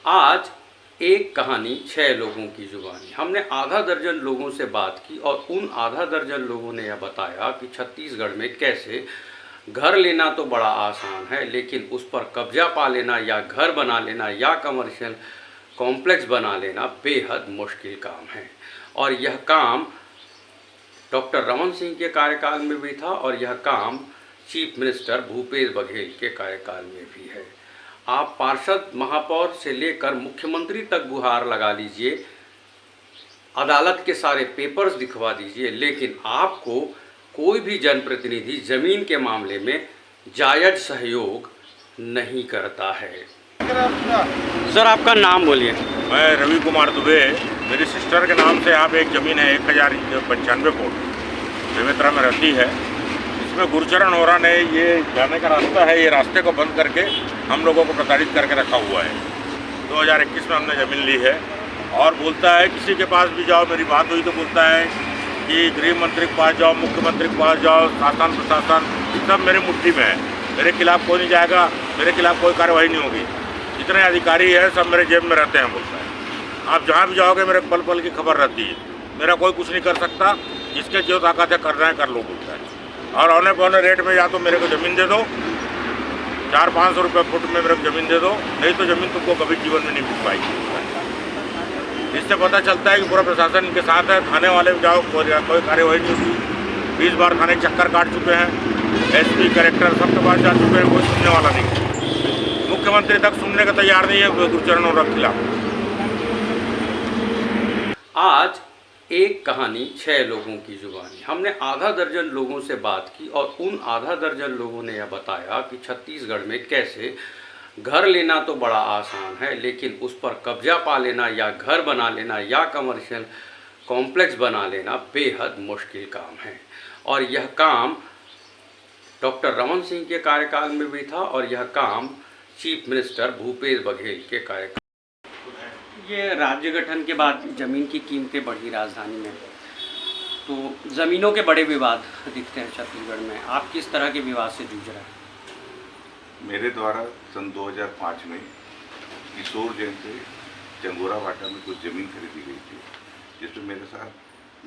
आज एक कहानी 6 लोगों की जुबानी। हमने आधा दर्जन लोगों से बात की और उन आधा दर्जन लोगों ने यह बताया कि छत्तीसगढ़ में कैसे घर लेना तो बड़ा आसान है, लेकिन उस पर कब्जा पा लेना या घर बना लेना या कमर्शियल कॉम्प्लेक्स बना लेना बेहद मुश्किल काम है। और यह काम डॉक्टर रमन सिंह के कार्यकाल में भी था और यह काम चीफ मिनिस्टर भूपेश बघेल के कार्यकाल में भी है। आप पार्षद, महापौर से लेकर मुख्यमंत्री तक गुहार लगा लीजिए, अदालत के सारे पेपर्स दिखवा दीजिए, लेकिन आपको कोई भी जनप्रतिनिधि ज़मीन के मामले में जायज़ सहयोग नहीं करता है। सर, आपका नाम बोलिए। मैं रवि कुमार दुबे। मेरी सिस्टर के नाम से यहाँ पे एक ज़मीन है 1095 फुट बेमेतरा में रहती है। इसमें गुरचरण होरा ने ये जाने का रास्ता है, ये रास्ते को बंद करके हम लोगों को प्रताड़ित करके रखा हुआ है। 2021 में हमने ज़मीन ली है और बोलता है किसी के पास भी जाओ, मेरी बात हुई तो बोलता है कि गृह मंत्री के पास जाओ, मुख्यमंत्री के पास जाओ, शासन प्रशासन सब मेरी मुट्ठी में है, मेरे खिलाफ कोई नहीं जाएगा, मेरे खिलाफ कोई कार्रवाई नहीं होगी, जितने अधिकारी हैं सब मेरे जेब में रहते हैं, बोलता है। आप जहाँ भी जाओगे मेरे पल पल की खबर रहती है, मेरा कोई कुछ नहीं कर सकता, जिसके जो ताकत है करना है कर लो, बोलता है। और औने पौने रेट में या तो मेरे को ज़मीन दे दो, 400-500 रुपये फुट में मेरे को ज़मीन दे दो, नहीं तो ज़मीन तुमको कभी जीवन में नहीं मिल पाएगी। इससे पता चलता है कि पूरा प्रशासन इनके साथ है। थाने वाले जाओ, कोई कार्यवाही नहीं होती। 20 बार थाने चक्कर काट चुके हैं, एसपी कलेक्टर सबके पास जा चुके हैं, कोई सुनने वाला नहीं। मुख्यमंत्री तक सुनने का तैयार नहीं है गुरचरण होरा के खिलाफ। आज एक कहानी 6 लोगों की जुबानी। हमने आधा दर्जन लोगों से बात की और उन आधा दर्जन लोगों ने यह बताया कि छत्तीसगढ़ में कैसे घर लेना तो बड़ा आसान है, लेकिन उस पर कब्जा पा लेना या घर बना लेना या कमर्शियल कॉम्प्लेक्स बना लेना बेहद मुश्किल काम है। और यह काम डॉक्टर रमन सिंह के कार्यकाल में भी था और यह काम चीफ मिनिस्टर भूपेश बघेल के कार्यकाल। ये राज्य गठन के बाद ज़मीन की कीमतें बढ़ी राजधानी में, तो ज़मीनों के बड़े विवाद दिखते हैं छत्तीसगढ़ में। आप किस तरह के विवाद से जूझ रहे हैं? मेरे द्वारा सन 2005 में किशोर जैन से चंगोरा वाटा में कुछ ज़मीन खरीदी गई थी, जिसमें मेरे साथ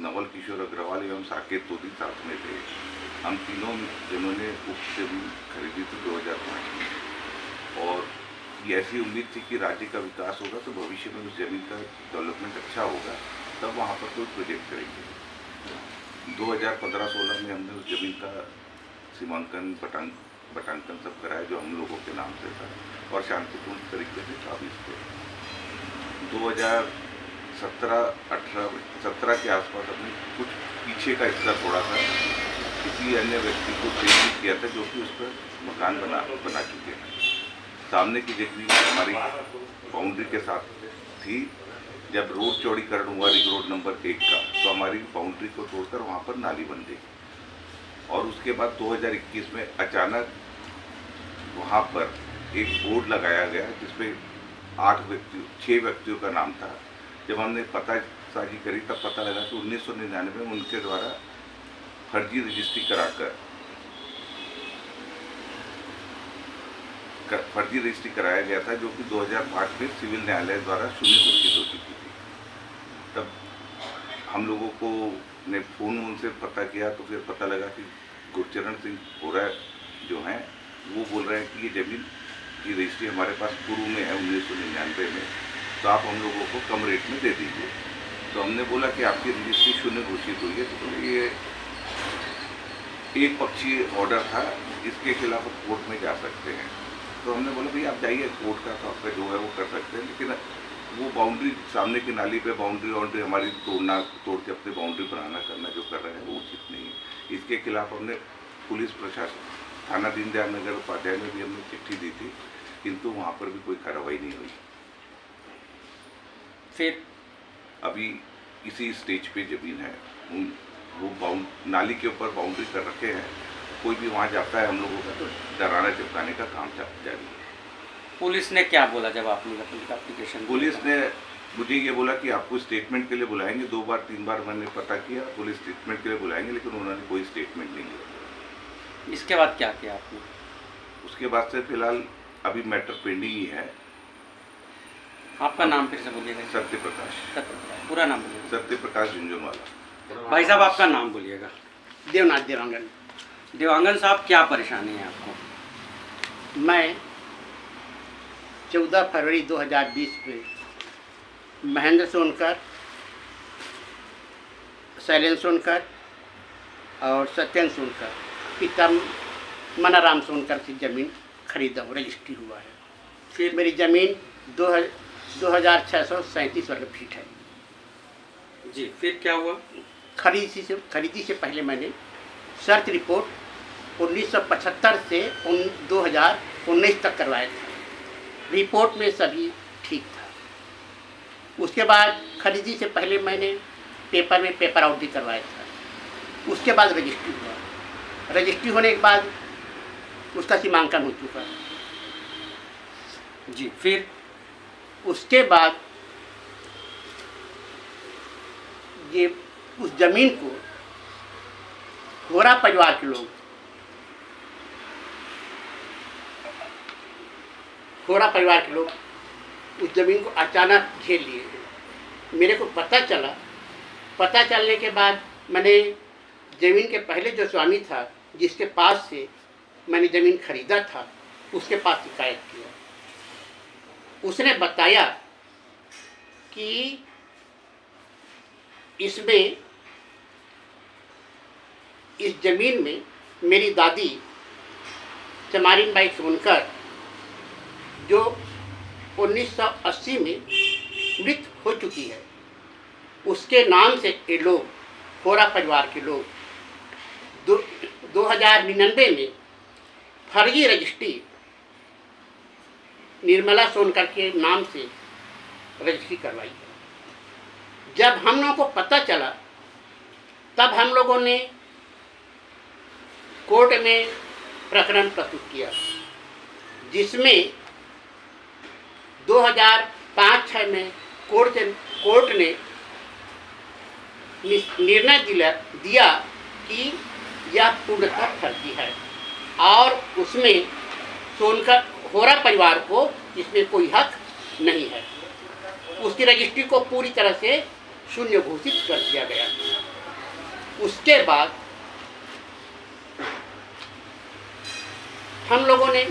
नवल किशोर अग्रवाल एवं साकेत तोदी साथ में थे। हम तीनों जिन्होंने उक्त ज़मीन खरीदी थी 2005 में, और ये ऐसी उम्मीद थी कि राज्य का विकास होगा तो भविष्य में उस ज़मीन का डेवलपमेंट अच्छा होगा, तब वहाँ पर कोई प्रोजेक्ट करेंगे। 2015-16 में हमने उस ज़मीन का सीमांकन बटांकन सब कराया, जो हम लोगों के नाम से था, और शांतिपूर्ण तरीके से काबिज थे। 2017 के आसपास हमने कुछ पीछे का हिस्सा थोड़ा सा किसी अन्य व्यक्ति को प्रेरित किया था, जो कि उस पर मकान बना चुके हैं। सामने की जगह हमारी बाउंड्री के साथ थी। जब रोड चौड़ीकरण हुआ रिंग रोड नंबर 1 का, तो हमारी बाउंड्री को तोड़कर वहाँ पर नाली बन गई। और उसके बाद 2021 में अचानक वहाँ पर एक बोर्ड लगाया गया जिसपे 6 व्यक्तियों का नाम था। जब हमने पतासाजी करी तब पता लगा कि 1999 में उनके द्वारा फर्जी रजिस्ट्री कराया गया था, जो कि 2005 में सिविल न्यायालय द्वारा शून्य घोषित हो चुकी थी। तब हम लोगों को ने फ़ोन से पता किया, तो फिर पता लगा कि गुरचरण सिंह होरा जो हैं वो बोल रहे हैं कि ये ज़मीन की रजिस्ट्री हमारे पास पूर्व में है 1999 में, तो आप हम लोगों को कम रेट में दे दीजिए। तो हमने बोला कि आपकी रजिस्ट्री शून्य घोषित हुई है, तो ये एक पक्षीय ऑर्डर था, इसके खिलाफ कोर्ट में जा सकते हैं। तो हमने बोला भाई आप जाइए, कोर्ट का तो आपका जो है वो कर सकते हैं, लेकिन वो बाउंड्री सामने की नाली पे बाउंड्री हमारी तोड़ के अपनी बाउंड्री बनाना करना जो कर रहे हैं वो उचित नहीं है। इसके खिलाफ हमने पुलिस प्रशासन थाना दीनदयाल नगर उपाध्याय में भी हमने चिट्ठी दी थी, किंतु वहाँ पर भी कोई कार्रवाई नहीं हुई। फिर अभी इसी स्टेज पे ज़मीन है, वो नाली के ऊपर बाउंड्री कर रखे हैं। कोई भी वहाँ जाता है हम लोगों का तो डराना चिपकाने का काम जारी है। पुलिस ने क्या बोला जब आपने एप्लीकेशन? पुलिस ने मुझे ये बोला कि आपको स्टेटमेंट के लिए बुलाएंगे। 2 बार 3 बार मैंने पता किया, पुलिस स्टेटमेंट के लिए बुलाएंगे, लेकिन उन्होंने कोई स्टेटमेंट नहीं लिया। इसके बाद क्या किया आपने? उसके बाद से फिलहाल अभी मैटर पेंडिंग ही है। आपका नाम फिर से बोलिएगा। सत्य प्रकाश, पूरा नाम बोलिएगा। सत्य प्रकाश झुंझुनवाला। भाई साहब आपका नाम बोलिएगा। देवनाथ देवांगन। देवांगन साहब, क्या परेशानी है आपको? मैं 14 फरवरी 2020 में महेंद्र सोनकर, शैलेंद्र सोनकर और सत्येंद्र सोनकर, पिता मनाराम सोनकर की ज़मीन खरीदा हूँ, रजिस्ट्री हुआ है। फिर मेरी ज़मीन 2637 वर्ग फीट है जी। फिर क्या हुआ? खरीदी से पहले मैंने सर्च रिपोर्ट 1975 से 2019 तक करवाया था। रिपोर्ट में सभी ठीक था। उसके बाद खरीदी से पहले मैंने पेपर में पेपर आउट भी करवाया था। उसके बाद रजिस्ट्री हुआ। रजिस्ट्री होने के बाद उसका सीमांकन हो चुका है जी। फिर उसके बाद ये उस जमीन को होरा परिवार के लोग, होरा परिवार के लोग उस जमीन को अचानक घेर लिए हैं। मेरे को पता चला। पता चलने के बाद मैंने ज़मीन के पहले जो स्वामी था, जिसके पास से मैंने ज़मीन खरीदा था, उसके पास शिकायत किया। उसने बताया कि इसमें, इस ज़मीन में मेरी दादी चमारिन बाई सोनकर, जो 1980 में मृत हो चुकी है, उसके नाम से ये लोग, होरा परिवार के लोग 2099 में फर्जी रजिस्ट्री निर्मला सोनकर के नाम से रजिस्ट्री करवाई है। जब हम लोगों को पता चला, तब हम लोगों ने कोर्ट में प्रकरण प्रस्तुत किया, जिसमें 2005-06 में कोर्ट ने निर्णय दिया कि यह पूर्णतः फर्जी है और उसमें सोनकर होरा परिवार को इसमें कोई हक नहीं है। उसकी रजिस्ट्री को पूरी तरह से शून्य घोषित कर दिया गया। उसके बाद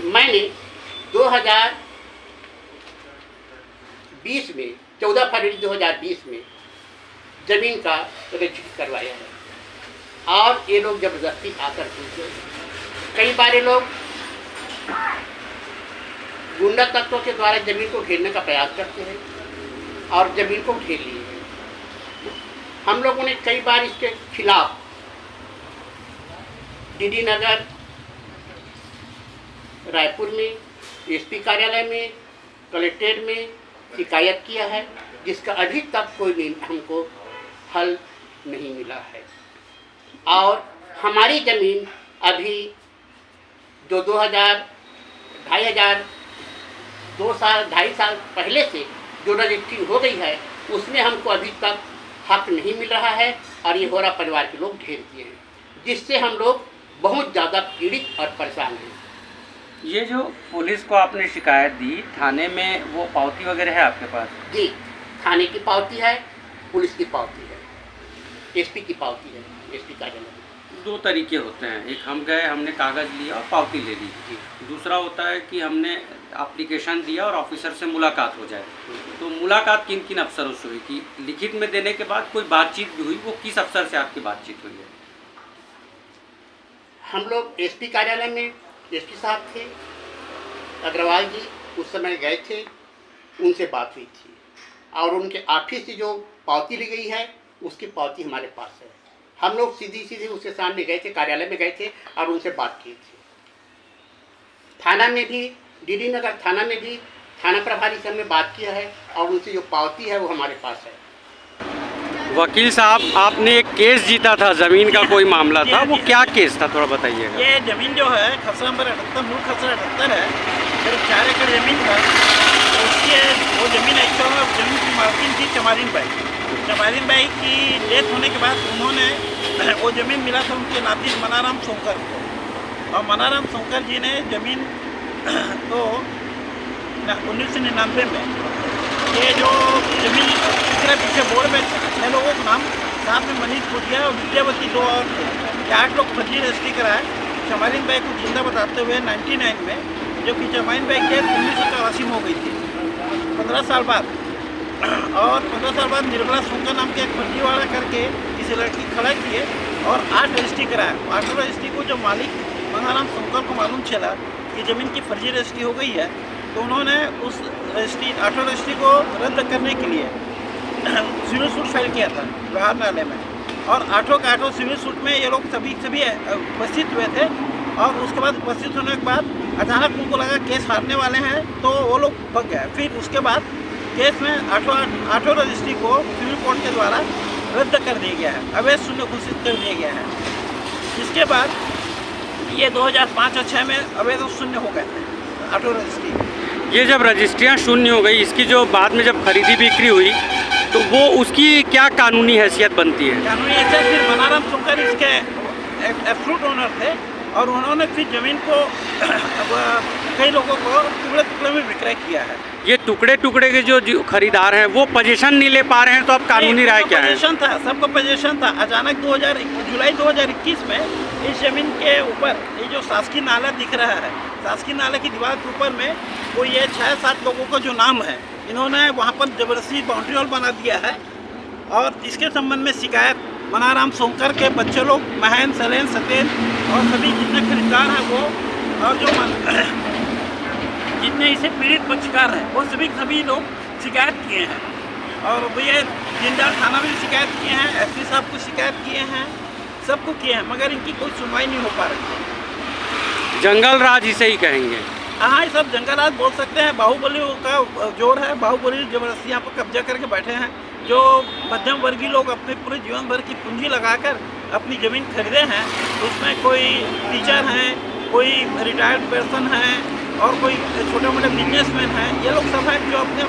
मैंने 2020 में 14 फरवरी 2020 में ज़मीन का रजिस्ट्री करवाया है और ये लोग जबरदस्ती आकर पूछे। कई बार ये लोग गुंडा तत्वों के द्वारा ज़मीन को घेरने का प्रयास करते हैं और ज़मीन को घेर लिए हैं। हम लोगों ने कई बार इसके खिलाफ डीडी नगर, रायपुर में, एसपी कार्यालय में, कलेक्ट्रेट में शिकायत किया है, जिसका अभी तक कोई हमको हल नहीं मिला है। और हमारी ज़मीन अभी जो 2.5 साल पहले से जो रजिस्ट्री हो गई है, उसमें हमको अभी तक हक नहीं मिल रहा है और ये होरा परिवार के लोग घेर दिए हैं, जिससे हम लोग बहुत ज़्यादा पीड़ित और परेशान हैं। ये जो पुलिस को आपने शिकायत दी, थाने में वो पावती वगैरह है आपके पास? जी, थाने की पावती है, पुलिस की पावती है, एसपी की पावती है, एसपी कार्यालय में। 2 तरीके होते हैं, एक हम गए, हमने कागज़ लिया और पावती ले ली। दूसरा होता है कि हमने एप्लीकेशन दिया और ऑफिसर से मुलाकात हो जाए। तो मुलाकात किन किन अफसरों से हुई? कि लिखित में देने के बाद कोई बातचीत भी हुई, वो किस अफसर से आपकी बातचीत हुई है? हम लोग एसपी कार्यालय में एसपी साहब थे, अग्रवाल जी, उस समय गए थे, उनसे बात हुई थी और उनके ऑफिस से जो पावती ली गई है, उसकी पावती हमारे पास है। हम लोग सीधी उसके सामने गए थे, कार्यालय में गए थे और उनसे बात की थी। थाना में भी, डीडी नगर थाना में भी थाना प्रभारी से हमने बात किया है और उनसे जो पावती है वो हमारे पास है। वकील साहब, आपने एक केस जीता था, ज़मीन का कोई मामला था, वो क्या केस था, थोड़ा बताइएगा। ये ज़मीन जो है खसरा नंबर 78, मूल खसरा 78 है, करीब 4 एकड़ ज़मीन था। उसके वो ज़मीन एक तो ज़मीन की मालकिन थी चमारिन बाई की डेथ होने के बाद उन्होंने वो ज़मीन मिला था उनके नाती मनाराम सोनकर को, और मनाराम सोनकर जी ने ज़मीन तो 1999 में ये जो जमीन दूसरे पीछे बोर्ड में 6 लोगों के नाम, साथ में मनीष भूटिया और विद्यावती 2 और थे। ये 8 लोग फर्जी रजिस्ट्री कराए चमारिन बाई को जिंदा बताते हुए 99 में, जबकि चमारिन बाई के 1984 में हो गई थी 15 साल बाद। और 15 साल बाद निर्मला सोंका नाम के एक फर्जीवाड़ा करके किसी लड़की खड़ा किए और 8 रजिस्ट्री कराए। 8 रजिस्ट्री को जो मालिक मंगाराम सोंकर को मालूम चला कि ज़मीन की फर्जी रजिस्ट्री हो गई है, तो उन्होंने उस रजिस्ट्री 8 रजिस्ट्री को रद्द करने के लिए सिविल सूट फाइल किया था बिहार न्यायालय में। और 8 के 8 सिविल सूट में ये लोग सभी उपस्थित हुए थे। और उसके बाद उपस्थित होने के बाद अचानक उनको लगा केस हारने वाले हैं, तो वो लोग भाग गए। फिर उसके बाद केस में 8 रजिस्ट्री को सिविल कोर्ट के द्वारा रद्द कर दिया गया है, अवैध शून्य घोषित कर दिया गया है। इसके बाद ये 2005 और 6 में अवैध शून्य हो गए थे 8 रजिस्ट्री। ये जब रजिस्ट्रियाँ शून्य हो गई, इसकी जो बाद में जब खरीदी बिक्री हुई, तो वो उसकी क्या कानूनी हैसियत बनती है? कानूनी हैसियत फिर मनाराम सोंकर इसके एब्सोल्यूट ओनर थे और उन्होंने फिर ज़मीन को कई लोगों को टुकड़े टुकड़े में विक्रय किया है। ये टुकड़े टुकड़े के जो खरीदार हैं वो पोजीशन नहीं ले पा रहे हैं, तो अब कानूनी राय क्या है? पोजीशन था, सबका पोजीशन था। अचानक जुलाई 2021 में इस ज़मीन के ऊपर ये जो शासकीय नाला दिख रहा है, शासकीय नाला की दीवार के ऊपर में वो ये 6-7 लोगों का जो नाम है, इन्होंने वहाँ पर जबरदस्ती बाउंड्री वॉल बना दिया है। और इसके संबंध में शिकायत मनाराम सोंकर के बच्चे लोग महेंद्र, सलेन, सतेन और सभी जितने खरीदार हैं वो, और जो जितने इसे पीड़ित पक्षकार हैं वो सभी लोग शिकायत किए हैं। और ये जिंदाल थाना में भी शिकायत किए हैं, एसपी साहब को शिकायत किए हैं, सबको किए हैं, मगर इनकी कोई सुनवाई नहीं हो पा रही। जंगल राज इसे ही कहेंगे? हाँ, ये सब जंगल राज बोल सकते हैं। बाहुबली का जोड़ है, बाहुबली जबरदस्ती यहाँ पर कब्जा करके बैठे हैं। जो मध्यम वर्गीय लोग अपने पूरे जीवन भर की पूंजी लगाकर अपनी ज़मीन खरीदे हैं, उसमें कोई टीचर हैं, कोई रिटायर्ड पर्सन हैं और कोई छोटे मोटे बिजनेसमैन हैं, ये लोग सब हैं जो अपने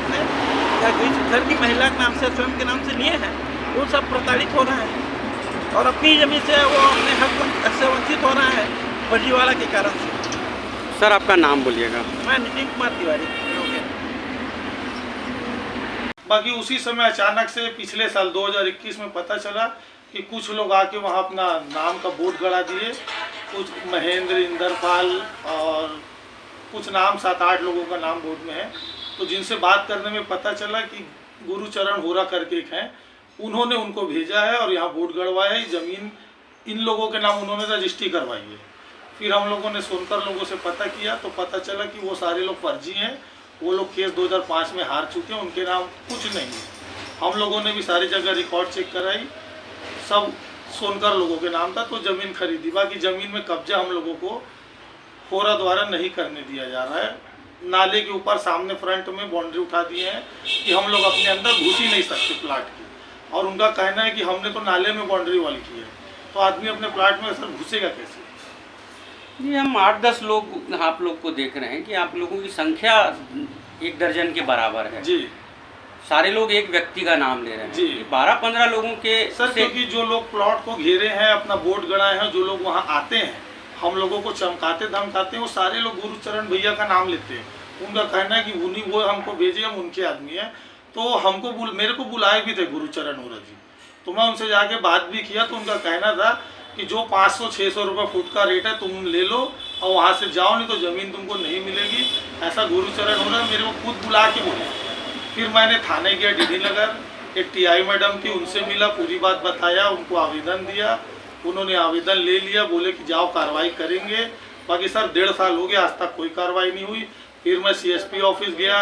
घर की महिला के नाम से, स्वयं के नाम से लिए हैं, वो सब प्रताड़ित हो रहे हैं और अपनी ज़मीन से वो अपने हक से वंचित हो रहे हैं फर्जीवाड़ा के कारण से। सर, आपका नाम बोलिएगा? मैं नितिन कुमार तिवारी। बाकी उसी समय अचानक से पिछले साल 2021 में पता चला कि कुछ लोग आके वहाँ अपना नाम का बोर्ड गड़ा दिए। कुछ महेंद्र, इंदरपाल और कुछ नाम 7-8 लोगों का नाम बोर्ड में है। तो जिनसे बात करने में पता चला कि गुरुचरण होरा करके एक हैं, उन्होंने उनको भेजा है और यहाँ बोर्ड गड़वाया है। ज़मीन इन लोगों के नाम उन्होंने रजिस्ट्री करवाई है। फिर हम लोगों ने सोनकर लोगों से पता किया तो पता चला कि वो सारे लोग फर्जी हैं। वो लोग केस 2005 में हार चुके हैं, उनके नाम कुछ नहीं है। हम लोगों ने भी सारी जगह रिकॉर्ड चेक कराई, सब सोनकर लोगों के नाम था, तो ज़मीन खरीदी। बाकी ज़मीन में कब्जा हम लोगों को होरा द्वारा नहीं करने दिया जा रहा है। नाले के ऊपर सामने फ्रंट में बाउंड्री उठा दिए हैं कि हम लोग अपने अंदर घुस ही नहीं सकते प्लाट की, और उनका कहना है कि हमने तो नाले में बाउंड्री वॉल की है, तो आदमी अपने प्लाट में सर घुसेगा कैसे? ये हम 8-10 लोग आप लोग को देख रहे हैं कि आप लोगों की संख्या 1 दर्जन के बराबर है जी। सारे लोग एक व्यक्ति का नाम ले रहे हैं जी। 12-15 लोगों के सर क्योंकि जो लोग प्लॉट को घेरे हैं, अपना बोर्ड गड़ाए हैं, जो लोग वहाँ आते हैं, हम लोगों को चमकाते धमकाते हैं, वो सारे लोग गुरुचरण भैया का नाम लेते हैं। उनका कहना है कि उन्हीं वो हमको भेजे, हम उनके आदमी हैं। तो हमको मेरे को बुलाए भी थे गुरुचरण होरा जी, तो मैं उनसे जाके बात भी किया। तो उनका कहना था कि जो 500-600 रुपये फुट का रेट है तुम ले लो और वहाँ से जाओ, नहीं तो ज़मीन तुमको नहीं मिलेगी। ऐसा गुरुचरण होरा मेरे को खुद बुला के बोले। फिर मैंने थाने गया डीडी नगर, एक टीआई मैडम थी, उनसे मिला, पूरी बात बताया, उनको आवेदन दिया। उन्होंने आवेदन ले लिया, बोले कि जाओ कार्रवाई करेंगे। बाकी सर 1.5 साल हो गया, आज तक कोई कार्रवाई नहीं हुई। फिर मैं CSP ऑफिस गया,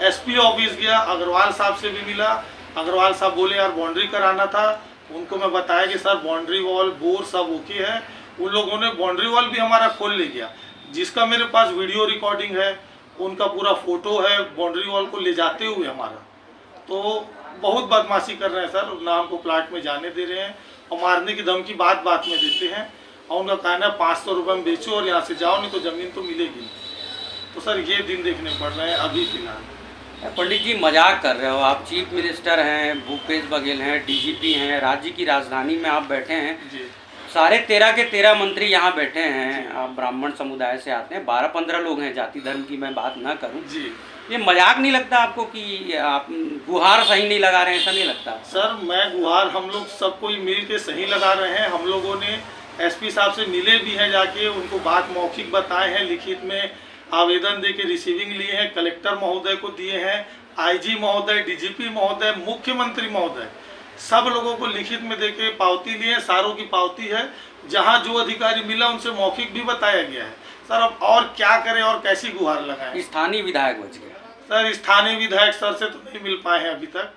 SP ऑफिस गया, अग्रवाल साहब से भी मिला। अग्रवाल साहब बोले यार बाउंड्री कराना था। उनको मैं बताया कि सर बाउंड्री वॉल, बोर सब ओके है। उन लोगों ने बाउंड्री वॉल भी हमारा खोल ले गया, जिसका मेरे पास वीडियो रिकॉर्डिंग है, उनका पूरा फोटो है बाउंड्री वॉल को ले जाते हुए हमारा। तो बहुत बदमाशी कर रहे हैं सर, ना हमको प्लाट में जाने दे रहे हैं और मारने की धमकी बात बात में देते हैं। और उनका कहना है 500 रुपये में बेचो और यहाँ से जाओ, नहीं तो ज़मीन तो मिलेगी नहीं। तो सर ये दिन देखने पड़ रहे हैं अभी फिलहाल। पंडित जी मजाक कर रहे हो आप? चीफ मिनिस्टर हैं, भूपेश बघेल हैं, DGP हैं, राज्य की राजधानी में आप बैठे हैं। जी। सारे 13 के 13 मंत्री यहाँ बैठे हैं, आप ब्राह्मण समुदाय से आते हैं, 12-15 लोग हैं, जाति धर्म की मैं बात ना करूं। जी ये मजाक नहीं लगता आपको कि आप गुहार सही नहीं लगा रहे हैं? ऐसा नहीं लगता? सर, मैं गुहार हम लोग सब कोई मिल के सही लगा रहे हैं। हम लोगों ने एसपी साहब से मिले भी हैं, जाके उनको बात मौखिक बताए हैं, लिखित में आवेदन दे के रिसीविंग लिए हैं, कलेक्टर महोदय को दिए हैं, आईजी महोदय, डीजीपी महोदय, मुख्यमंत्री महोदय, सब लोगों को लिखित में दे के पावती लिए, सारों की पावती है। जहां जो अधिकारी मिला उनसे मौखिक भी बताया गया है। सर अब और क्या करें और कैसी गुहार लगाएं? स्थानीय विधायक बच गए सर, स्थानीय विधायक सर से तो नहीं मिल पाए हैं अभी तक।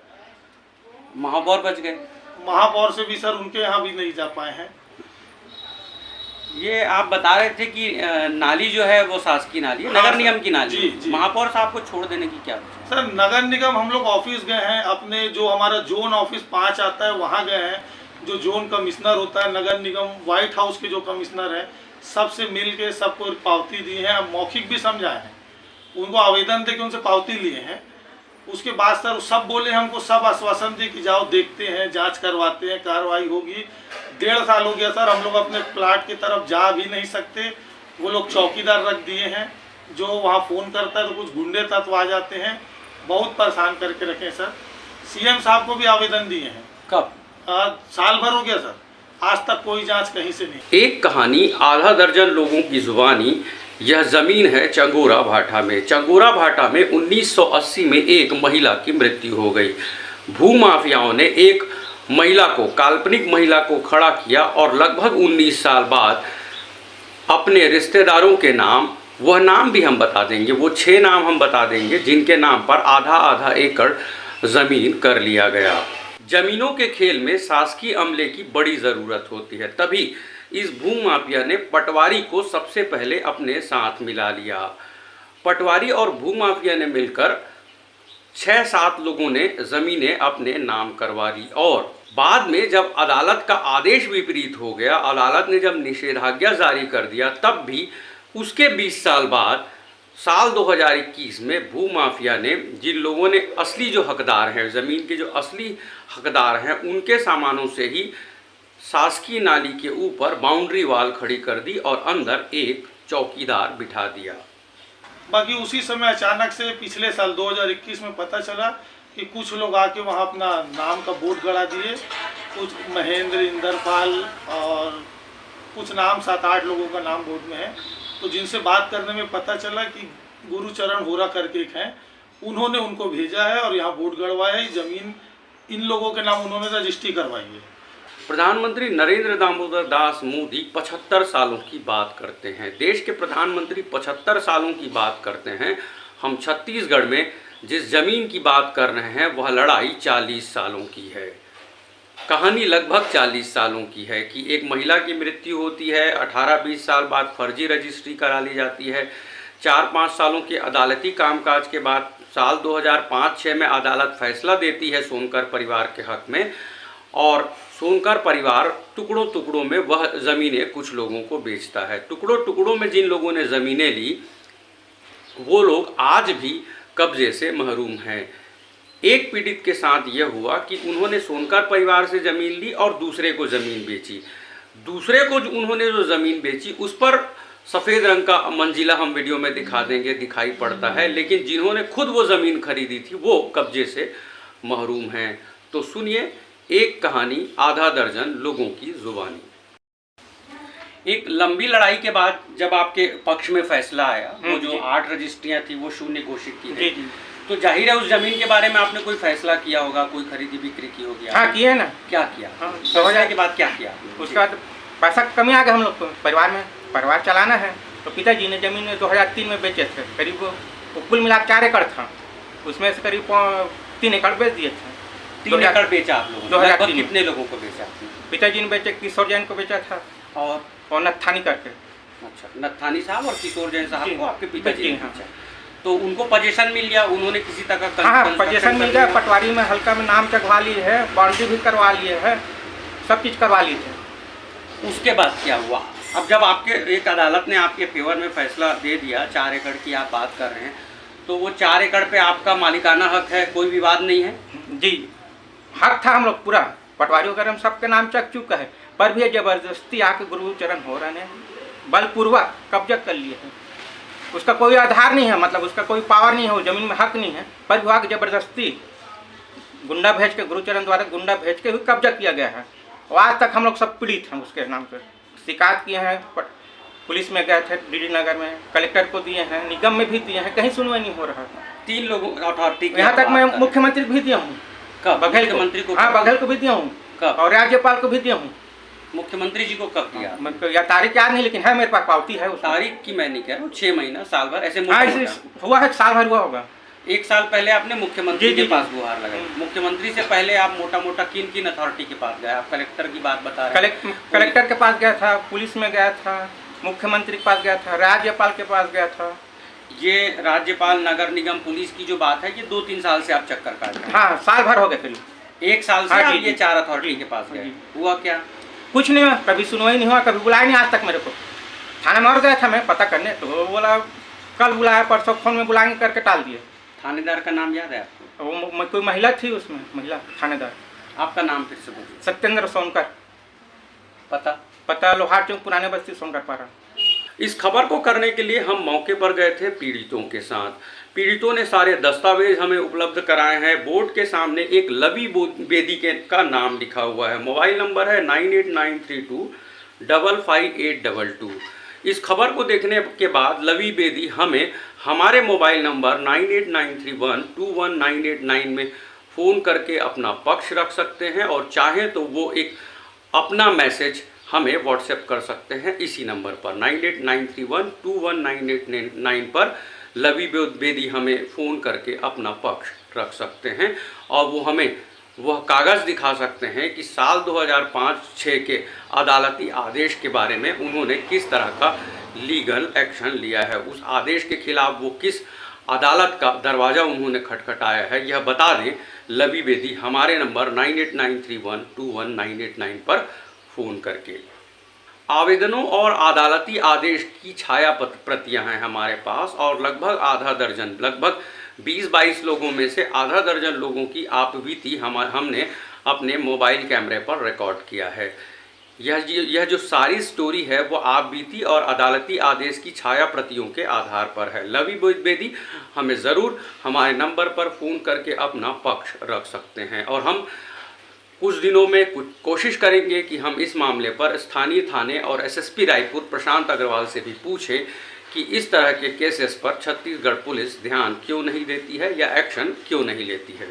महापौर बच गए, महापौर से भी सर उनके यहाँ भी नहीं जा पाए हैं। ये आप बता रहे थे कि नाली जो है वो शासकीय नाली है, हाँ, नगर सर। निगम की नाली जी, है। जी। महापौर साहब को छोड़ देने की क्या वजह? सर नगर निगम हम लोग ऑफिस गए हैं, अपने जो हमारा जोन ऑफिस 5 आता है वहाँ गए हैं। जो जोन कमिश्नर होता है नगर निगम, व्हाइट हाउस के जो कमिश्नर है, सबसे मिल के सबको पावती दी है, मौखिक भी समझाए हैं, उनको आवेदन दे के उनसे पावती लिए हैं। उसके बाद सर सब बोले, हमको सब आश्वासन दे कि जाओ देखते हैं, जांच करवाते हैं, कार्रवाई होगी। 1.5 साल हो गया सर, हम लोग अपने प्लाट की तरफ जा भी नहीं सकते। वो लोग चौकीदार रख दिए हैं, जो वहाँ फ़ोन करता है तो कुछ गुंडे तत्व आ जाते हैं, बहुत परेशान करके रखे सर। सीएम साहब को भी आवेदन दिए हैं। कब? साल भर हो गया सर, आज तक कोई जांच कहीं से नहीं। एक कहानी आधा दर्जन लोगों की जुबानी। यह जमीन है चंगोरा भाटा में। चंगोरा भाटा में 1980 में एक महिला की मृत्यु हो गई। भूमाफियाओं ने एक महिला को, काल्पनिक महिला को खड़ा किया और लगभग 19 साल बाद अपने रिश्तेदारों के नाम, वह नाम भी हम बता देंगे, वो 6 नाम हम बता देंगे जिनके नाम पर आधा आधा एकड़ ज़मीन कर लिया गया। जमीनों के खेल में शासकीय अमले की बड़ी ज़रूरत होती है, तभी इस भूमाफिया ने पटवारी को सबसे पहले अपने साथ मिला लिया। पटवारी और भूमाफिया ने मिलकर 6-7 लोगों ने ज़मीनें अपने नाम करवा ली और बाद में जब अदालत का आदेश विपरीत हो गया, अदालत ने जब निषेधाज्ञा जारी कर दिया, तब भी उसके 20 साल बाद साल 2021 में भूमाफिया ने जिन लोगों ने असली जो हकदार हैं, ज़मीन के जो असली हकदार हैं, उनके सामानों से ही शासकीय नाली के ऊपर बाउंड्री वाल खड़ी कर दी और अंदर एक चौकीदार बिठा दिया। बाकी उसी समय अचानक से पिछले साल 2021 में पता चला कि कुछ लोग आके वहाँ अपना नाम का बोर्ड गड़ा दिए। कुछ महेंद्र, इंद्रपाल और कुछ नाम 7-8 लोगों का नाम बोर्ड में है। तो जिनसे बात करने में पता चला कि गुरुचरण होरा करके एक हैं, उन्होंने उनको भेजा है और यहाँ बोर्ड गड़वाया है। ज़मीन इन लोगों के नाम उन्होंने रजिस्ट्री करवाई है। प्रधानमंत्री नरेंद्र दामोदर दास मोदी 75 सालों की बात करते हैं। देश के प्रधानमंत्री 75 सालों की बात करते हैं। हम छत्तीसगढ़ में जिस ज़मीन की बात कर रहे हैं वह लड़ाई 40 सालों की है। कहानी लगभग 40 सालों की है कि एक महिला की मृत्यु होती है, 18-20 साल बाद फर्जी रजिस्ट्री करा ली जाती है। 4-5 सालों के अदालती कामकाज के बाद साल 2005-06 में अदालत फैसला देती है सोनकर परिवार के हक में और सोनकर परिवार टुकड़ों टुकड़ों में वह ज़मीनें कुछ लोगों को बेचता है। टुकड़ों टुकड़ों में जिन लोगों ने ज़मीनें ली वो लोग आज भी कब्जे से महरूम हैं। एक पीड़ित के साथ यह हुआ कि उन्होंने सोनकर परिवार से ज़मीन ली और दूसरे को ज़मीन बेची। दूसरे को जो उन्होंने जो ज़मीन बेची उस पर सफ़ेद रंग का मंजिला हम वीडियो में दिखा देंगे, दिखाई पड़ता है, लेकिन जिन्होंने खुद वो ज़मीन खरीदी थी वो कब्जे से महरूम हैं। तो सुनिए एक कहानी आधा दर्जन लोगों की जुबानी। एक लंबी लड़ाई के बाद जब आपके पक्ष में फैसला आया, वो जो 8 रजिस्ट्रियां थी वो शून्य घोषित की गई, तो जाहिर है उस जमीन के बारे में आपने कोई फैसला किया होगा, कोई खरीदी बिक्री की होगी। हाँ किए ना। क्या किया? हाँ, फैसले के बाद क्या किया? उसके बाद पैसा की कमी आ गया हम लोग को, परिवार में परिवार चलाना है। तो पिताजी ने ज़मीन 2003 में बेचे थे, करीब वो कुल मिला 4 एकड़ था, उसमें से करीब 3 एकड़ बेच दिए थे। 3 एकड़ बेचा आप लोगों ने? 2003 कितने लोगों को बेचा? पिताजी ने बेचे, किशोर जैन को बेचा था और नत्थानी करके। अच्छा, नत्थानी साहब और किशोर जैन साहब को आपके पिताजी ने हाँ। बेचा। तो उनको पोजीशन मिल गया, उन्होंने किसी तरह का हाँ पोजीशन मिल गया, पटवारी में हल्का में नाम चढ़वा लिए है, बाउंड्री भी करवा लिए है, सब चीज़ करवा लिए थे। उसके बाद क्या हुआ? अब जब आपके एक अदालत ने आपके फेवर में फैसला दे दिया, 4 एकड़ की आप बात कर रहे हैं, तो वो 4 एकड़ पे आपका मालिकाना हक है, कोई विवाद नहीं है? जी हक था हम लोग पूरा, पटवारी वगैरह में सबके नाम चक चुका है, पर भी जबरदस्ती आके गुरुचरण होरा ने बलपूर्वक कब्जा कर लिए हैं। उसका कोई आधार नहीं है, मतलब उसका कोई पावर नहीं है, वो जमीन में हक नहीं है, पर भी आके जबरदस्ती गुंडा भेज के, गुरुचरण द्वारा गुंडा भेज के भी कब्जा किया गया है। और आज तक हम लोग सब पीड़ित हैं उसके नाम पर। शिकायत किए हैं, पुलिस में गए थे, डीडी नगर में, कलेक्टर को दिए हैं, निगम में भी दिए हैं, कहीं सुनवाई नहीं हो रहा है। 3 लोगों अथॉरिटी, यहाँ तक मैं मुख्यमंत्री को भी दिया हूँ, कब बघेल को, मुख्यमंत्री को? हाँ बघेल को भी दिया हूँ, कब? और राज्यपाल को भी दिया हूँ। मुख्यमंत्री जी को कब दिया? या तारीख याद नहीं, लेकिन है मेरे पास पावती है उस तारीख की मैं नहीं कह रहा हूँ, 6 महीना, साल भर, ऐसे हाँ मोटा-मोटा। हुआ है, साल भर हुआ होगा। 1 साल पहले आपने मुख्यमंत्री जी, के जी, पास गुहार लगाई। मुख्यमंत्री से पहले आप मोटा मोटा किन किन अथॉरिटी के पास गए? आप कलेक्टर की बात बता रहे हैं। कलेक्टर के पास गया था, पुलिस में गया था, मुख्यमंत्री के पास गया था, राज्यपाल के पास गया था। ये राज्यपाल, नगर निगम, पुलिस की जो बात है, ये 2-3 साल से आप चक्कर काट रहे हैं। हाँ साल भर हो गया करीब। 1 साल से हाँ, आप जी, ये जी। 4 अथॉरिटी के पास गए, हुआ क्या? कुछ नहीं हुआ, कभी सुनवाई नहीं हुआ, कभी बुलाया नहीं आज तक मेरे को। थाने में और गया था मैं पता करने, तो वो बोला कल बुलाया, परसों फोन में बुलाएंगे करके टाल दिए। थानेदार का नाम याद है आपको? वो कोई महिला थी उसमें, महिला थानेदार। आपका नाम फिर से बोलिए। सत्येंद्र सोनकर। पता लोहार चौक, पुराने बस्ती, सोनकर पारा। इस खबर को करने के लिए हम मौके पर गए थे पीड़ितों के साथ। पीड़ितों ने सारे दस्तावेज हमें उपलब्ध कराए हैं। बोर्ड के सामने एक लवी बेदी का नाम लिखा हुआ है। मोबाइल नंबर है 9893255822। इस खबर को देखने के बाद लवी बेदी हमें हमारे मोबाइल नंबर 9893121989 में फ़ोन करके अपना पक्ष रख सकते हैं, और चाहें तो वो एक अपना मैसेज हमें व्हाट्सएप कर सकते हैं इसी नंबर पर 9893121989 पर। लवी बेदी हमें फ़ोन करके अपना पक्ष रख सकते हैं, और वो हमें वह कागज़ दिखा सकते हैं कि साल 2005-6 के अदालती आदेश के बारे में उन्होंने किस तरह का लीगल एक्शन लिया है, उस आदेश के खिलाफ वो किस अदालत का दरवाज़ा उन्होंने खटखटाया है, यह बता दें लवी बेदी हमारे नंबर 9893121989 पर फ़ोन करके। आवेदनों और अदालती आदेश की छाया प्रतियां हैं हमारे पास, और लगभग आधा दर्जन, लगभग 20-22 लोगों में से आधा दर्जन लोगों की आपबीती हमने अपने मोबाइल कैमरे पर रिकॉर्ड किया है। यह जो सारी स्टोरी है वो आपबीती और अदालती आदेश की छाया प्रतियों के आधार पर है। लवी बेदी हमें ज़रूर हमारे नंबर पर फ़ोन करके अपना पक्ष रख सकते हैं, और हम कुछ दिनों में कुछ कोशिश करेंगे कि हम इस मामले पर स्थानीय थाने और एसएसपी रायपुर प्रशांत अग्रवाल से भी पूछें कि इस तरह के केसेस पर छत्तीसगढ़ पुलिस ध्यान क्यों नहीं देती है या एक्शन क्यों नहीं लेती है।